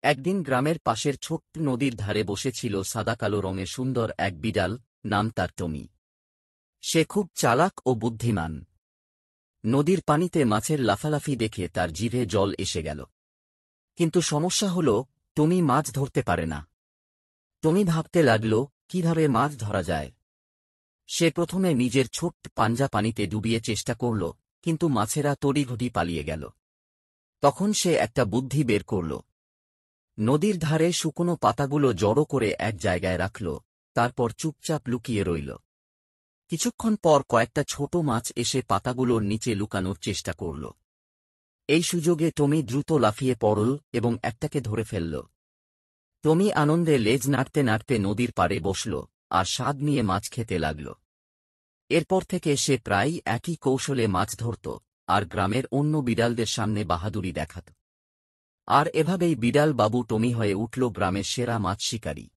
একদিন গ্রামের পাশের ছোট্ট নদীর ধারে বসেছিল সাদা-কালো রঙের সুন্দর এক বিড়াল, নাম তার টমি। সে খুব চালাক ও বুদ্ধিমান। নদীর পানিতে মাছের লাফালাফি দেখে তার জিভে জল এসে গেল। কিন্তু সমস্যা হল, টমি মাছ ধরতে পারে না। টমি ভাবতে লাগল, কিভাবে মাছ ধরা যায়। সে প্রথমে নিজের ছোট্ট পাঞ্জা পানিতে ডুবিয়ে চেষ্টা করল, কিন্তু মাছেরা তড়িঘড়ি পালিয়ে গেল। তখন সে একটা বুদ্ধি বের করল। নদীর ধারে শুকনো পাতাগুলো জড়ো করে এক জায়গায় রাখল, তারপর চুপচাপ লুকিয়ে রইল। কিছুক্ষণ পর কয়েকটা ছোট মাছ এসে পাতাগুলোর নিচে লুকানোর চেষ্টা করল। এই সুযোগে টমি দ্রুত লাফিয়ে পড়ল এবং একটাকে ধরে ফেলল। টমি আনন্দে লেজ নাড়তে নাড়তে নদীর পাড়ে বসল আর স্বাদ নিয়ে মাছ খেতে লাগল। এরপর থেকে সে প্রায়ই একই কৌশলে মাছ ধরত আর গ্রামের অন্য বিড়ালদের সামনে বাহাদুরি দেখাত। আর এভাবেই বিড়াল বাবু টমি হয়ে উঠল গ্রামের সেরা মাছ শিকারী।